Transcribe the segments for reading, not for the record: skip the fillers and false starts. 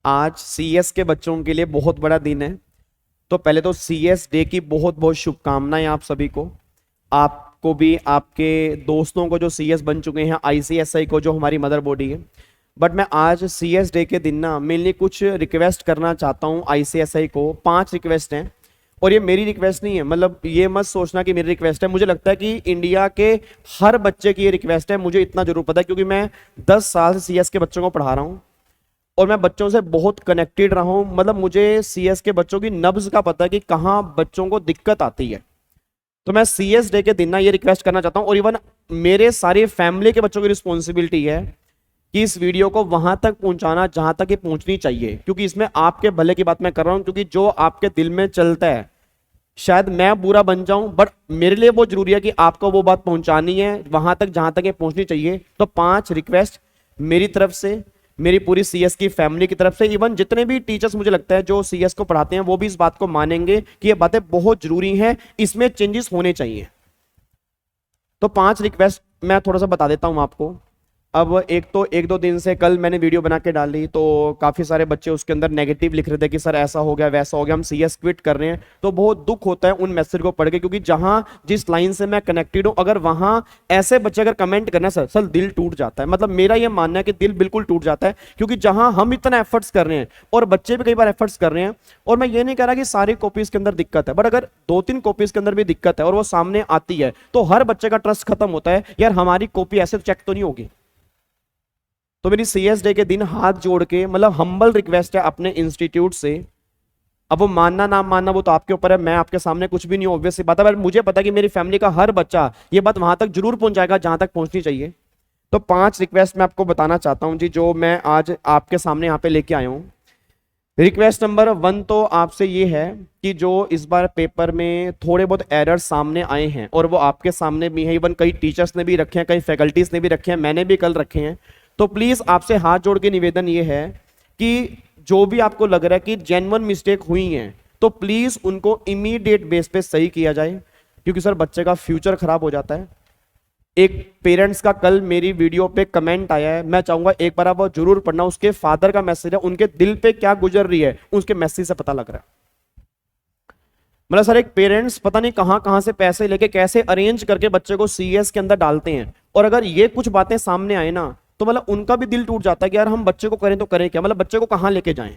आज सीएस के बच्चों के लिए बहुत बड़ा दिन है। तो पहले तो सीएस डे की बहुत बहुत शुभकामनाएं आप सभी को, आपको भी, आपके दोस्तों को जो सीएस बन चुके हैं, आईसीएसआई को जो हमारी मदर बॉडी है। बट मैं आज सीएस डे के दिन ना मेनली कुछ रिक्वेस्ट करना चाहता हूँ आईसीएसआई को। 5 रिक्वेस्ट हैं और ये मेरी रिक्वेस्ट नहीं है, मतलब ये मत सोचना कि मेरी रिक्वेस्ट है। मुझे लगता है कि इंडिया के हर बच्चे की ये रिक्वेस्ट है, मुझे इतना जरूर पता है क्योंकि मैं 10 साल से सीएस के बच्चों को पढ़ा रहा हूँ और मैं बच्चों से बहुत कनेक्टेड रहा हूं। मतलब मुझे सीएस के बच्चों की नब्ज का पता है कि कहां बच्चों को दिक्कत आती है। तो मैं सीएस डे के दिन ना ये रिक्वेस्ट करना चाहता हूं और इवन मेरे सारी फैमिली के बच्चों की रिस्पॉन्सिबिलिटी है कि इस वीडियो को वहां तक पहुंचाना जहां तक ये पहुंचनी चाहिए, क्योंकि इसमें आपके भले की बात मैं कर रहा हूं। क्योंकि जो आपके दिल में चलता है, शायद मैं बुरा बन जाऊं बट मेरे लिए वो जरूरी है कि आपको वो बात पहुंचानी है वहां तक जहां तक ये पहुंचनी चाहिए। तो 5 रिक्वेस्ट मेरी तरफ से, मेरी पूरी सीएस की फैमिली की तरफ से, इवन जितने भी टीचर्स मुझे लगता है जो सीएस को पढ़ाते हैं वो भी इस बात को मानेंगे कि ये बातें बहुत जरूरी हैं, इसमें चेंजेस होने चाहिए। तो 5 रिक्वेस्ट मैं थोड़ा सा बता देता हूं आपको। अब एक तो 1-2 दिन से कल मैंने वीडियो बना के डाली तो काफ़ी सारे बच्चे उसके अंदर नेगेटिव लिख रहे थे कि सर ऐसा हो गया वैसा हो गया, हम सीएस क्विट कर रहे हैं। तो बहुत दुख होता है उन मैसेज को पढ़ के, क्योंकि जहां जिस लाइन से मैं कनेक्टेड हूं, अगर वहां ऐसे बच्चे अगर कमेंट करना सर दिल टूट जाता है। मतलब मेरा ये मानना है कि दिल बिल्कुल टूट जाता है, क्योंकि जहां हम इतना एफर्ट्स कर रहे हैं और बच्चे भी कई बार एफर्ट्स कर रहे हैं, और मैं ये नहीं कह रहा कि सारी कॉपीज के अंदर दिक्कत है, बट अगर 2-3 कॉपीज के अंदर भी दिक्कत है और वो सामने आती है तो हर बच्चे का ट्रस्ट खत्म होता है, यार हमारी कॉपी ऐसे चेक तो नहीं होगी। तो मेरी सीएस डे के दिन हाथ जोड़ के, मतलब हम्बल रिक्वेस्ट है अपने इंस्टीट्यूट से। अब वो मानना ना मानना वो तो आपके ऊपर है, मैं आपके सामने कुछ भी नहीं, ऑब्वियस सी बात है। पर मुझे पता है कि मेरी फैमिली का हर बच्चा ये बात वहां तक जरूर पहुंचाएगा जहां तक पहुंचनी चाहिए। तो 5 रिक्वेस्ट मैं आपको बताना चाहता हूं जी, जो मैं आज आपके सामने यहाँ पे लेके आया हूँ। रिक्वेस्ट नंबर 1 तो आपसे ये है कि जो इस बार पेपर में थोड़े बहुत एरर्स सामने आए हैं और वो आपके सामने भी हैं, इवन कई टीचर्स ने भी रखे हैं, कई फैकल्टीज ने भी रखे हैं, मैंने भी कल रखे हैं। तो प्लीज आपसे हाथ जोड़ के निवेदन ये है कि जो भी आपको लग रहा है कि जेन्युइन मिस्टेक हुई हैं तो प्लीज उनको इमीडिएट बेस पे सही किया जाए, क्योंकि सर बच्चे का फ्यूचर खराब हो जाता है। एक पेरेंट्स का कल मेरी वीडियो पे कमेंट आया है, मैं चाहूंगा एक बार आप वो जरूर पढ़ना। उसके फादर का मैसेज है, उनके दिल पे क्या गुजर रही है उसके मैसेज से पता लग रहा है। मतलब सर एक पेरेंट्स पता नहीं कहां कहां से पैसे लेके कैसे अरेंज करके बच्चे को सीएस के अंदर डालते हैं, और अगर ये कुछ बातें सामने आए ना तो मतलब उनका भी दिल टूट जाता है कि यार हम बच्चे को करें तो करें क्या, मतलब बच्चे को कहां लेके जाएं।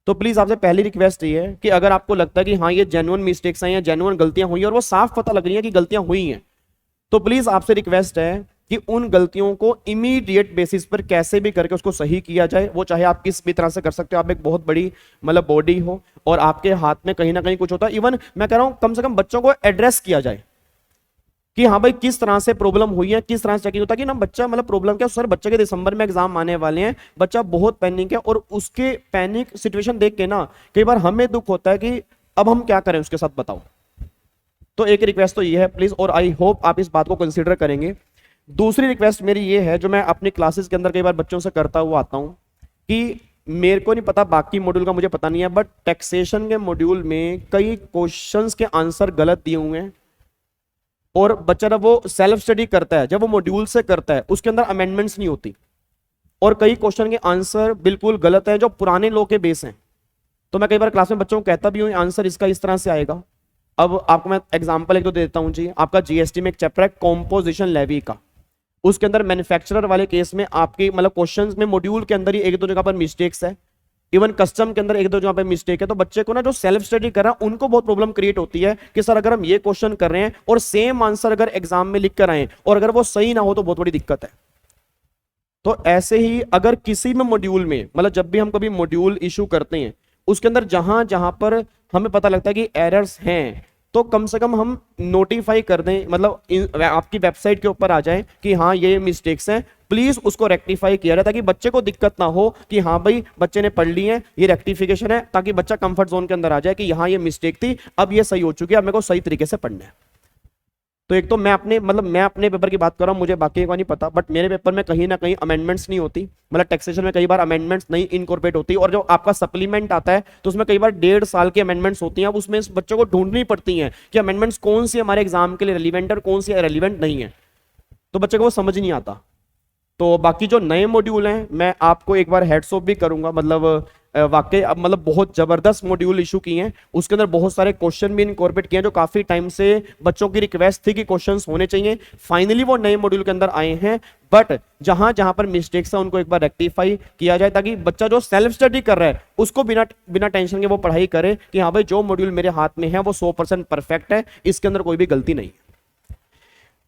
तो प्लीज आपसे पहली रिक्वेस्ट ये है कि अगर आपको लगता है कि हाँ ये जेन्युइन मिस्टेक्स हैं या जेन्युइन गलतियां हुई हैं और वो साफ पता लग रही है कि गलतियां हुई हैं, तो प्लीज आपसे रिक्वेस्ट है कि उन गलतियों को इमीडिएट बेसिस पर कैसे भी करके उसको सही किया जाए। वो चाहे आप किस भी तरह से कर सकते हो, आप एक बहुत बड़ी मतलब बॉडी हो और आपके हाथ में कहीं ना कहीं कुछ होता है। इवन मैं कह रहा हूं कम से कम बच्चों को एड्रेस किया जाए कि हाँ भाई किस तरह से प्रॉब्लम हुई है, किस तरह से चेकिंग होता है कि ना बच्चा मतलब प्रॉब्लम क्या। सर बच्चे के दिसंबर में एग्जाम आने वाले हैं, बच्चा बहुत पैनिक है और उसके पैनिक सिचुएशन देख के ना कई बार हमें दुख होता है कि अब हम क्या करें उसके साथ, बताओ। तो एक रिक्वेस्ट तो ये है प्लीज, और आई होप आप इस बात को कंसीडर करेंगे। दूसरी रिक्वेस्ट मेरी ये है जो मैं अपनी क्लासेस के अंदर कई बार बच्चों से करता हुआ आता हूं कि मेरे को नहीं पता बाकी मॉड्यूल का, मुझे पता नहीं है, बट टैक्सेशन के मॉड्यूल में कई क्वेश्चंस के आंसर गलत दिए हुए हैं और बच्चा जब वो सेल्फ स्टडी करता है, जब वो मॉड्यूल से करता है, उसके अंदर अमेंडमेंट्स नहीं होती और कई क्वेश्चन के आंसर बिल्कुल गलत है जो पुराने लॉ के बेस हैं। तो मैं कई बार क्लास में बच्चों को कहता भी हूँ आंसर इसका इस तरह से आएगा। अब आपको मैं एग्जांपल एक तो देता हूं जी। आपका जीएसटी में एक चैप्टर है कॉम्पोजिशन लेवी का, उसके अंदर मैन्युफैक्चरर वाले केस में आपकी मतलब क्वेश्चंस में मॉड्यूल के अंदर ही 1-2 जगह पर मिस्टेक्स है, इवन कस्टम के अंदर 1-2 जगह पर मिस्टेक है। तो बच्चे को ना जो सेल्फ स्टडी कर रहा है उनको बहुत प्रॉब्लम क्रिएट होती है कि सर अगर हम ये क्वेश्चन कर रहे हैं और सेम आंसर अगर एग्जाम में लिख कर आए और अगर वो सही ना हो तो बहुत बड़ी दिक्कत है। तो ऐसे ही अगर किसी में मॉड्यूल में, मतलब जब भी हम कभी मॉड्यूल इशू करते हैं उसके अंदर जहां जहां पर हमें पता लगता है कि एरर्स हैं तो कम से कम हम नोटिफाई कर दें, मतलब आपकी वेबसाइट के ऊपर आ जाए कि हाँ ये मिस्टेक्स हैं, प्लीज उसको रेक्टिफाई किया जाए ताकि बच्चे को दिक्कत ना हो कि हाँ भाई बच्चे ने पढ़ ली है, ये रेक्टिफिकेशन है, ताकि बच्चा कंफर्ट जोन के अंदर आ जाए कि यहाँ ये मिस्टेक थी, अब ये सही हो चुकी है, अब मेरे को सही तरीके से पढ़ना है। तो एक तो मैं अपने पेपर की बात कर रहा हूं, मुझे बाकी का नहीं पता, बट मेरे पेपर में कहीं ना कहीं अमेंडमेंट्स नहीं होती, मतलब टैक्सेशन में कई बार अमेंडमेंट्स नहीं इनकॉर्पोरेट होती, और जो आपका सप्लीमेंट आता है तो उसमें कई बार 1.5 साल की अमेंडमेंट्स होती हैं। अब उसमें बच्चों को ढूंढनी पड़ती हैं कि अमेंडमेंट्स कौन सी हमारे एग्जाम के लिए रेलिवेंट और कौन सी रेलिवेंट नहीं है, तो बच्चे को वो समझ नहीं आता। तो बाकी जो नए मॉड्यूल हैं मैं आपको एक बार हेड्स ऑफ भी करूंगा, मतलब वाकई अब मतलब बहुत जबरदस्त मॉड्यूल इशू किए हैं, उसके अंदर बहुत सारे क्वेश्चन भी इनकॉर्पोरेट किए हैं जो काफी टाइम से बच्चों की रिक्वेस्ट थी कि क्वेश्चंस होने चाहिए। फाइनली वो नए मॉड्यूल के अंदर आए हैं, बट जहां जहां पर मिस्टेक्स है उनको एक बार रेक्टिफाई किया जाए ताकि बच्चा जो सेल्फ स्टडी कर रहा है उसको बिना बिना टेंशन के वो पढ़ाई करे कि हाँ भाई जो मॉड्यूल मेरे हाथ में है वो 100% परफेक्ट है, इसके अंदर कोई भी गलती नहीं है।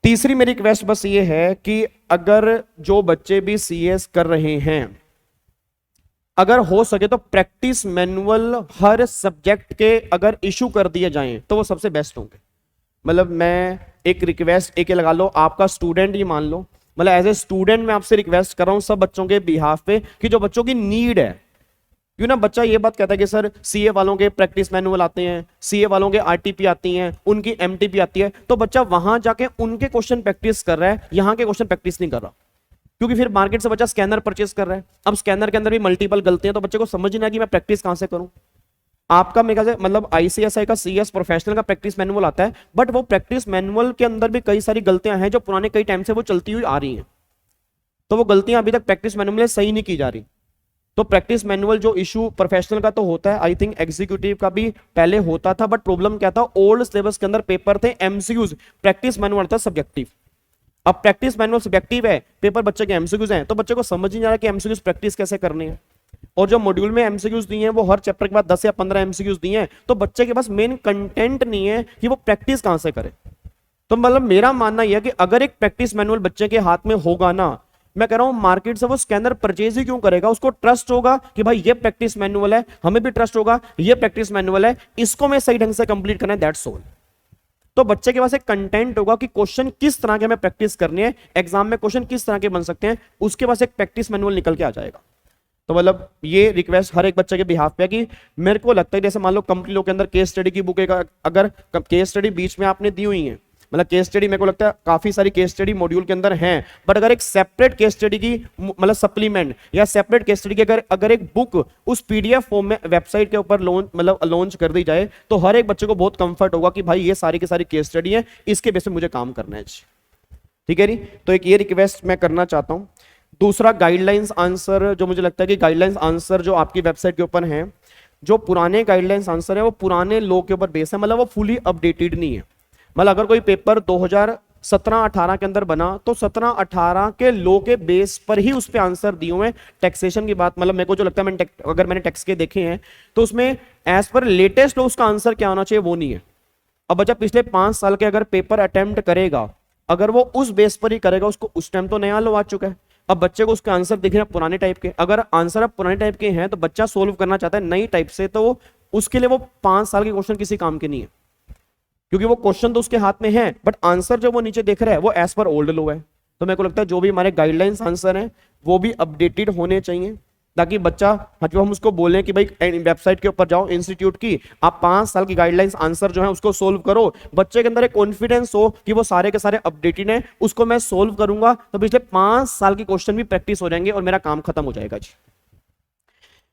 तीसरी मेरी रिक्वेस्ट बस ये है कि अगर जो बच्चे भी सीएस कर रहे हैं, अगर हो सके तो प्रैक्टिस मैनुअल हर सब्जेक्ट के अगर इशू कर दिए जाएं तो वो सबसे बेस्ट होंगे। मतलब मैं एक रिक्वेस्ट एक लगा लो, आपका स्टूडेंट ही मान लो, मतलब एज ए स्टूडेंट मैं आपसे रिक्वेस्ट कर रहा हूं सब बच्चों के बिहाफ पे कि जो बच्चों की नीड है, क्यों ना बच्चा ये बात कहता है कि सर सीए वालों के प्रैक्टिस मैनुअल आते हैं, सीए वालों के आरटीपी आती हैं, उनकी एमटीपी आती है, तो बच्चा वहां जाके उनके क्वेश्चन प्रैक्टिस कर रहा है, यहां के क्वेश्चन प्रैक्टिस नहीं कर रहा। क्योंकि फिर मार्केट से बच्चा स्कैनर परचेस कर रहा है, अब स्कैनर के अंदर भी मल्टीपल गलतियां, तो बच्चे को समझ नहीं आया कि मैं प्रैक्टिस कहां से करूं। आपका मेरे ख्याल से मतलब आईसीएसआई का सीएस प्रोफेशनल का प्रैक्टिस मैनुअल आता है, बट वो प्रैक्टिस मैनुअल के अंदर भी कई सारी गलतियां हैं जो पुराने कई टाइम से वो चलती हुई आ रही हैं, तो वो गलतियां अभी तक प्रैक्टिस मैनुअल में सही नहीं की जा रही। तो प्रैक्टिस मैनुअल जो इशू प्रोफेशनल का तो होता है, आई थिंक एग्जीक्यूटिव का भी पहले होता था, बट प्रॉब्लम क्या था, ओल्ड सिलेबस के अंदर पेपर थे एमसीक्यूज, प्रैक्टिस मैनुअल था सब्जेक्टिव। अब प्रैक्टिस मैनुअल सब्जेक्टिव है, पेपर बच्चे के एमसीक्यूज हैं, तो बच्चे को समझ नहीं आ रहा कि एमसीक्यूज प्रैक्टिस कैसे करनी है। और जो मॉड्यूल में एमसीक्यूज दिए हैं वो हर चैप्टर के बाद 10 या 15 एमसीक्यूज दिए हैं, तो बच्चे के पास मेन कंटेंट नहीं है कि वो प्रैक्टिस कहां से करे। तो मतलब मेरा मानना यह है कि अगर एक प्रैक्टिस मैनुअल बच्चे के हाथ में होगा ना, मैं कह रहा हूं मार्केट से वो स्कैनर परचेज ही क्यों करेगा, उसको ट्रस्ट होगा कि भाई ये प्रैक्टिस मैनुअल है, हमें भी ट्रस्ट होगा ये प्रैक्टिस मैनुअल है, इसको मैं सही ढंग से कंप्लीट करना है, दैट्स ऑल। तो बच्चे के पास एक कंटेंट होगा कि क्वेश्चन किस तरह के हमें प्रैक्टिस करनी है, एग्जाम में क्वेश्चन किस तरह के बन सकते हैं, उसके पास एक प्रैक्टिस मैनुअल निकल के आ जाएगा। तो मतलब ये रिक्वेस्ट हर एक बच्चे के बिहाफ पे है कि मेरे को लगता है जैसे मान लो कंपनी लोग के अंदर केस स्टडी की बुक अगर केस स्टडी बीच में आपने दी हुई है, मतलब केस स्टडी मेरे को लगता है काफी सारी केस स्टडी मॉड्यूल के अंदर हैं, बट अगर एक सेपरेट केस स्टडी की मतलब सप्लीमेंट या सेपरेट केस स्टडी की अगर एक बुक उस पीडीएफ फॉर्म में वेबसाइट के ऊपर लॉन्च कर दी जाए, तो हर एक बच्चे को बहुत कंफर्ट होगा कि भाई ये सारी की सारी केस स्टडी है, इसके बेस पे मुझे काम करना है। ठीक है नी, तो एक ये रिक्वेस्ट मैं करना चाहता हूं। दूसरा गाइडलाइंस आंसर, जो मुझे लगता है कि गाइडलाइंस आंसर जो आपकी वेबसाइट के ऊपर हैं, जो पुराने गाइडलाइंस आंसर है वो पुराने लॉ के ऊपर बेस है, मतलब वो फुली अपडेटेड नहीं है। मतलब अगर कोई पेपर 2017-18 के अंदर बना तो 17-18 के लॉ के बेस पर ही उस पे आंसर दिए हुए हैं। टैक्सेशन की बात, मतलब मेरे को जो लगता है अगर मैंने टैक्स के देखे हैं तो उसमें एज पर लेटेस्ट लॉ उसका आंसर क्या होना चाहिए वो नहीं है। अब बच्चा पिछले 5 साल के अगर पेपर अटेम्प्ट करेगा, अगर वो उस बेस पर ही करेगा, उसको उस टाइम तो नया लॉ आ चुका है, अब बच्चे को उसके आंसर दिख रहे हैं पुराने टाइप के। अगर आंसर अब पुराने टाइप के हैं तो बच्चा सोल्व करना चाहता है नई टाइप से, तो उसके लिए वो 5 साल के क्वेश्चन किसी काम के नहीं है, क्योंकि वो क्वेश्चन तो उसके हाथ में है, बट आंसर जो वो नीचे देख रहा है वो एज पर ओल्ड लॉ है। तो मेरे को लगता है जो भी हमारे गाइडलाइंस आंसर हैं वो भी अपडेटेड होने चाहिए, ताकि बच्चा जो हम उसको बोलें कि भाई वेबसाइट के ऊपर जाओ इंस्टीट्यूट की, आप 5 साल की गाइडलाइंस आंसर जो है उसको सोल्व करो, बच्चे के अंदर एक कॉन्फिडेंस हो कि वो सारे के सारे अपडेटेड हैं, उसको मैं सोल्व करूंगा तो पिछले 5 साल की क्वेश्चन भी प्रैक्टिस हो जाएंगे और मेरा काम खत्म हो जाएगा जी।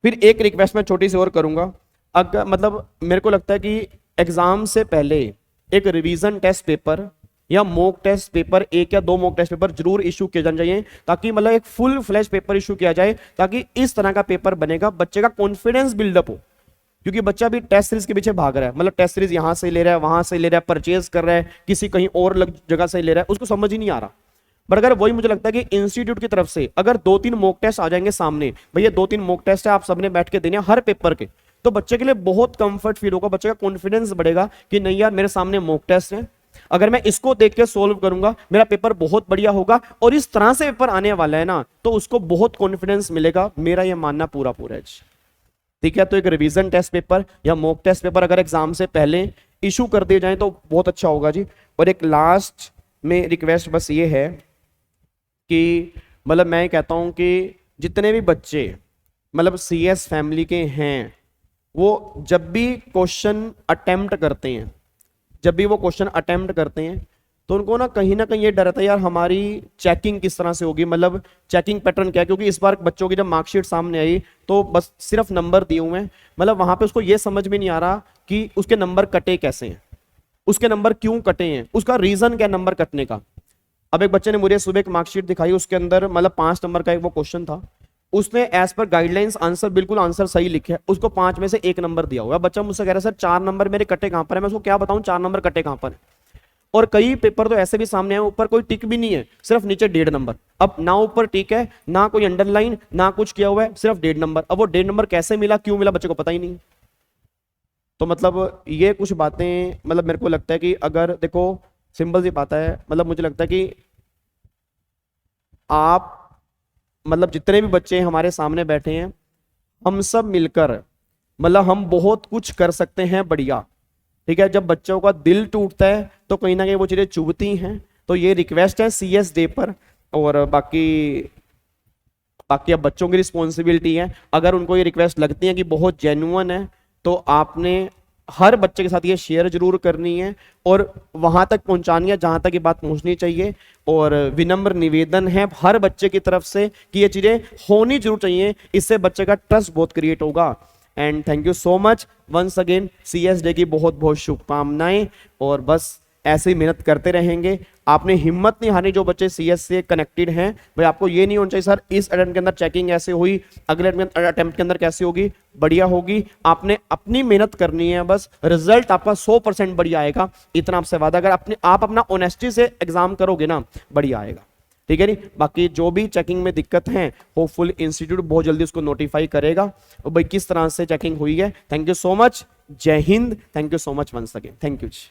फिर एक रिक्वेस्ट मैं छोटी सी और करूंगा, अगर मतलब मेरे को लगता है कि एग्जाम से पहले एक रिवीजन टेस्ट पेपर या मॉक टेस्ट पेपर, 1 या 2 मॉक टेस्ट पेपर जरूर इशू किए जाने चाहिए, ताकि मतलब एक फुल फ्लैश पेपर इशू किया जाए, ताकि इस तरह का पेपर बनेगा, बच्चे का कॉन्फिडेंस बिल्डअप हो। क्योंकि बच्चा भी टेस्ट सीरीज के पीछे भाग रहा है, मतलब टेस्ट सीरीज यहां से ले रहा है, वहां से ले रहा है, परचेज कर रहा है, किसी कहीं और जगह से ले रहा है, उसको समझ ही नहीं आ रहा। बट अगर वही मुझे लगता है कि इंस्टीट्यूट की तरफ से अगर 2-3 मॉक टेस्ट आ जाएंगे सामने, भैया 2-3 मॉक टेस्ट है, आप सबने बैठ के देने हर पेपर के, तो बच्चे के लिए बहुत कंफर्ट फील होगा, बच्चे का कॉन्फिडेंस बढ़ेगा कि नहीं यार मेरे सामने मॉक टेस्ट है, अगर मैं इसको देख के सोल्व करूंगा मेरा पेपर बहुत बढ़िया होगा, और इस तरह से पेपर आने वाला है ना, तो उसको बहुत कॉन्फिडेंस मिलेगा, मेरा यह मानना पूरा पूरा है। ठीक है, तो एक रिवीजन टेस्ट पेपर या मॉक टेस्ट पेपर अगर एग्जाम से पहले इशू कर दिए जाए तो बहुत अच्छा होगा जी। और एक लास्ट में रिक्वेस्ट बस ये है कि मतलब मैं कहता हूं कि जितने भी बच्चे मतलब सीएस फैमिली के हैं, वो जब भी क्वेश्चन अटेम्प्ट करते हैं, जब भी वो क्वेश्चन अटेम्प्ट करते हैं, तो उनको ना कहीं ये डर रहता है यार हमारी चेकिंग किस तरह से होगी, मतलब चेकिंग पैटर्न क्या है। क्योंकि इस बार बच्चों की जब मार्कशीट सामने आई तो बस सिर्फ नंबर दिए हुए हैं, मतलब वहां पे उसको ये समझ में नहीं आ रहा कि उसके नंबर कटे कैसे हैं, उसके नंबर क्यों कटे हैं, उसका रीजन क्या है नंबर कटने का। अब एक बच्चे ने मुझे सुबह एक मार्कशीट दिखाई, उसके अंदर मतलब 5 नंबर का एक वो क्वेश्चन था, उसने एज पर गाइडलाइंस आंसर बिल्कुल आंसर सही लिखे, उसको 5 में से 1 नंबर दिया हुआ है। बच्चा मुझसे कह रहा है सर 4 नंबर मेरे कटे कहां पर है, मैं उसको क्या बताऊं 4 नंबर कटे कहां पर है। और कई पेपर तो ऐसे भी सामने आए ऊपर कोई टिक भी नहीं है, सिर्फ नीचे 1.5 नंबर। अब ना ऊपर टिक है ना कोई अंडरलाइन ना कुछ किया हुआ है, सिर्फ 1.5 नंबर। अब वो 1.5 नंबर कैसे मिला क्यों मिला बच्चे को पता ही नहीं। तो मतलब ये कुछ बातें मतलब मेरे को लगता है कि अगर देखो सिंपल सी बात है, मतलब मुझे लगता है कि आप मतलब जितने भी बच्चे हमारे सामने बैठे हैं हम सब मिलकर मतलब हम बहुत कुछ कर सकते हैं बढ़िया। ठीक है, जब बच्चों का दिल टूटता है तो कहीं ना कहीं वो चीजें चुभती हैं। तो ये रिक्वेस्ट है सीएस डे पर, और बाकी बाकी अब बच्चों की रिस्पॉन्सिबिलिटी है। अगर उनको ये रिक्वेस्ट लगती है कि बहुत जेन्युइन है तो आपने हर बच्चे के साथ ये शेयर जरूर करनी है और वहां तक पहुंचानी है जहां तक ये बात पहुंचनी चाहिए। और विनम्र निवेदन है हर बच्चे की तरफ से कि ये चीजें होनी जरूर चाहिए, इससे बच्चे का ट्रस्ट बहुत क्रिएट होगा। And thank you so much once again, CS day की बहुत बहुत शुभकामनाएं। और बस ऐसे ही मेहनत करते रहेंगे, आपने हिम्मत नहीं हारनी। जो बच्चे सीएस से कनेक्टेड हैं भाई, आपको ये नहीं होना चाहिए सर इस अटेम्प्ट के अंदर चेकिंग ऐसे हुई, अगले अटेम्प्ट के अंदर कैसे होगी, बढ़िया होगी। आपने अपनी मेहनत करनी है, बस रिजल्ट आपका 100% बढ़िया आएगा, इतना आपसे वादा। अगर आप अपना ऑनेस्टी से एग्जाम करोगे ना बढ़िया आएगा। ठीक है नी, बाकी जो भी चेकिंग में दिक्कत है होपफुल इंस्टीट्यूट बहुत जल्दी उसको नोटिफाई करेगा और भाई किस तरह से चेकिंग हुई है। Thank you so much, Jai Hind, thank you so much once again, thank you ji.